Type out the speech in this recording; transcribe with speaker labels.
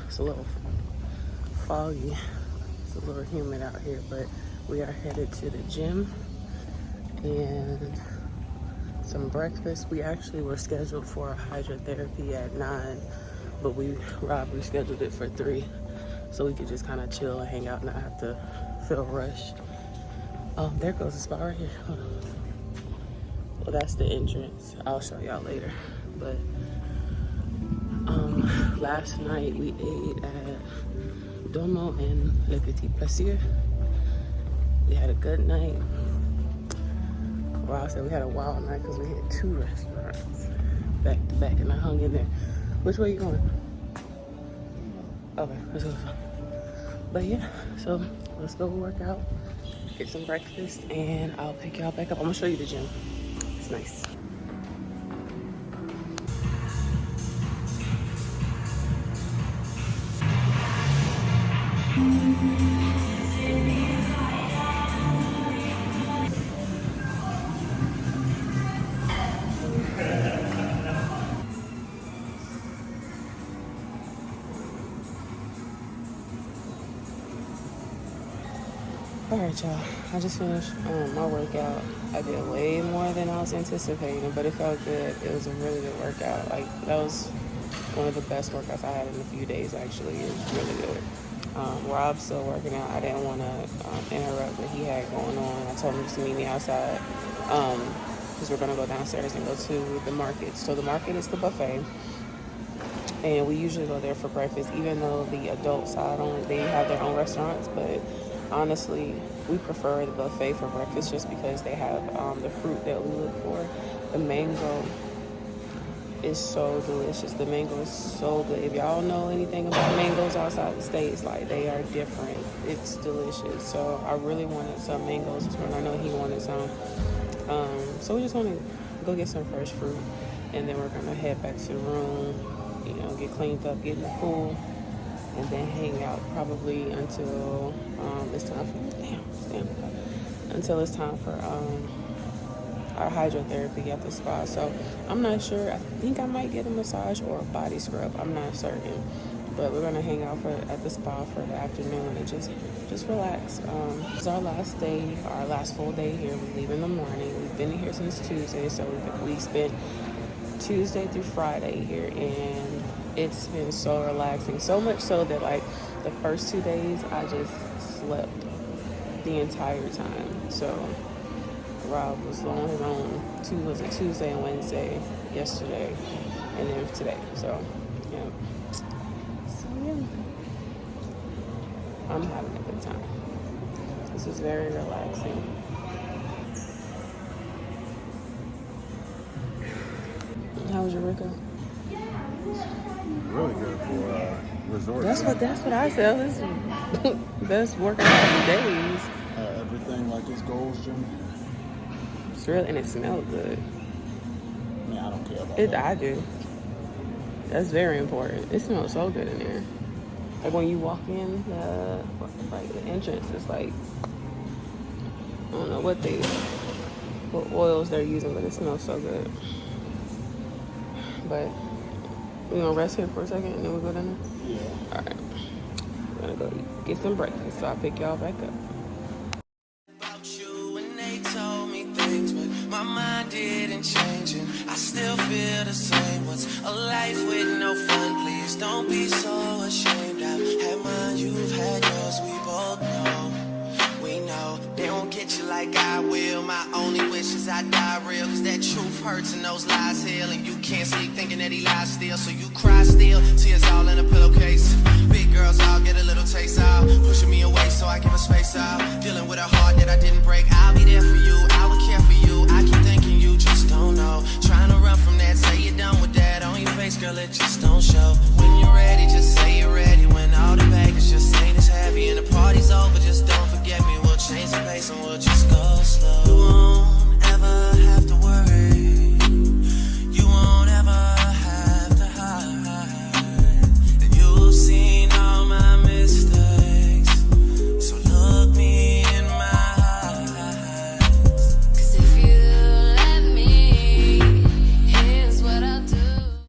Speaker 1: It's a little foggy. It's a little humid out here, but we are headed to the gym and some breakfast. We actually were scheduled for hydrotherapy at 9, but Rob rescheduled it for 3, so we could just kind of chill and hang out and not have to feel rushed. There goes the spot right here. Hold on. Well, that's the entrance. I'll show y'all later. But last night we ate at Domo and Le Petit Plaisir. We had a good night. Well, I said we had a wild night because we hit 2 restaurants back to back, and I hung in there. Which way you going? Okay, let's go. But yeah, so let's go work out, get some breakfast, and I'll pick y'all back up. I'm gonna show you the gym. It's nice. All right, y'all. I just finished my workout. I did way more than I was anticipating, but it felt good. It was a really good workout. Like, that was one of the best workouts I had in a few days, actually. It was really good. Rob's still working out. I didn't want to interrupt what he had going on. I told him just to meet me outside because we're going to go downstairs and go to the market. So the market is the buffet, and we usually go there for breakfast, even though the adult side only, they have their own restaurants, but honestly, we prefer the buffet for breakfast just because they have the fruit that we look for. The mango is so delicious. The mango is so good. If y'all know anything about mangoes outside the States, like, they are different. It's delicious. So I really wanted some mangoes this morning. I know he wanted some. So we just want to go get some fresh fruit, and then we're going to head back to the room, you know, get cleaned up, get in the pool, and then hang out probably until it's time for until it's time for our hydrotherapy at the spa. So I'm not sure. I think I might get a massage or a body scrub. I'm not certain, but we're gonna hang out at the spa for the afternoon and just relax. It's our last day, our last full day here. We leave in the morning. We've been here since Tuesday, so we spent Tuesday through Friday here, and it's been so relaxing. So much so that, like, the first 2 days I just slept the entire time. So Rob was on his own. Tuesday and Wednesday, yesterday, and then today. So yeah. So yeah, I'm having a good time. This is very relaxing. How was your workout?
Speaker 2: Really good for resort.
Speaker 1: That's what I said. This is best workout of the days.
Speaker 2: Everything like this Gold's Gym.
Speaker 1: It's real, and it smelled good.
Speaker 2: I mean, I don't care about
Speaker 1: It.
Speaker 2: that.
Speaker 1: I do. That's very important. It smells so good in there. Like, when you walk in, the entrance is like, I don't know what oils they're using, but it smells so good. But we're gonna rest here for a second and then we'll go down there?
Speaker 2: Yeah.
Speaker 1: Alright. We're gonna go get some breakfast, so I'll pick y'all back up.
Speaker 3: About you and they told me things, but my mind didn't change and I still feel the same. What's a life with no fun? Please don't be so ashamed. I've had mine, you've had yours, we both know. We know they won't get you like I will. My only wish is I die real, cause that truth hurts and those lies heal. And you can't sleep thinking that he lies still, so you cry still. Tears all in a pillowcase.